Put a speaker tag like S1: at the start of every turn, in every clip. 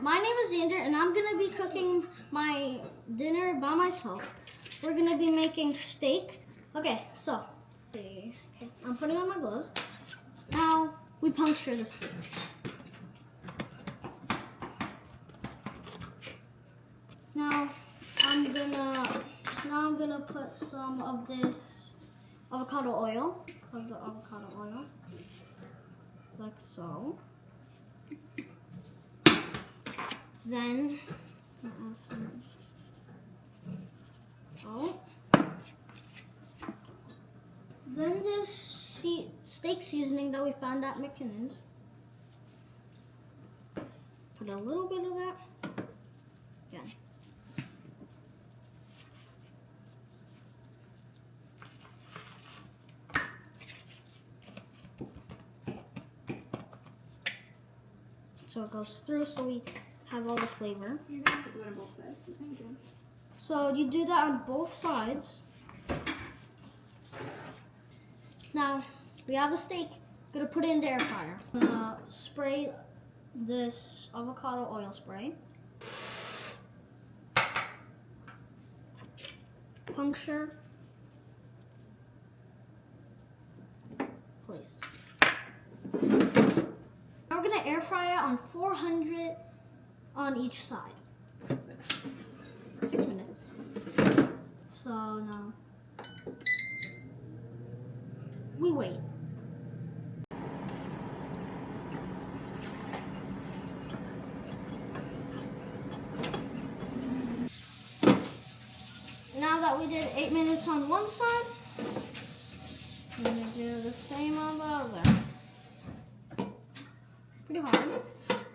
S1: my name is Xander, and I'm gonna be cooking my dinner by myself. We're gonna be making steak. Okay, so I'm putting on my gloves. Now we puncture the steak. Now I'm gonna put some of this avocado oil, like so. Then add some salt. Then this steak seasoning that we found at McKinnon's. Put a little bit of that. Again. So it goes through, so we have all the flavor.
S2: You're gonna have to do it on both sides, the same thing.
S1: So you do that on both sides. Now we have the steak. Gonna put it in the air fryer. Spray this avocado oil spray. Puncture. Place. Now we're gonna air fry it on 400 on each side. 6 minutes. So now we wait. Now that we did 8 minutes on one side, we're gonna do the same on the other. Pretty hard.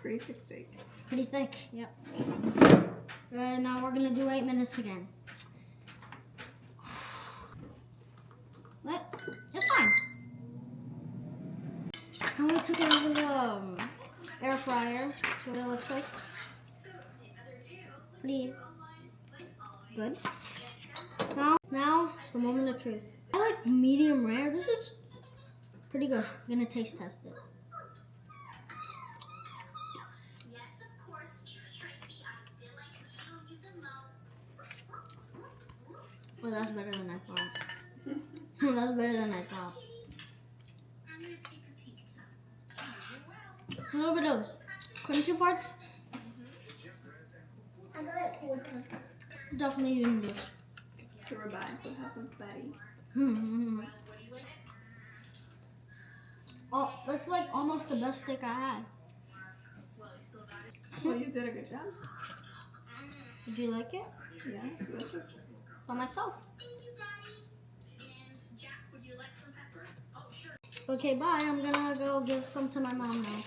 S2: Pretty thick steak.
S1: Pretty thick, yep. And now we're gonna do 8 minutes again. But it's fine. Now we took it over the air fryer. That's what it looks like. Pretty good. Now it's the moment of truth. I like medium rare. This is pretty good. I'm gonna taste test it. Oh, that's better than I thought. That's better than I thought. A little bit of crunchy parts. Definitely eating this.
S2: The ribeye, so it has some fatty.
S1: Oh, that's like almost the best steak I had.
S2: Well, you did a good job.
S1: Did you like it?
S2: Yeah, it's delicious.
S1: By myself. Okay, bye. I'm gonna go give some to my mom now.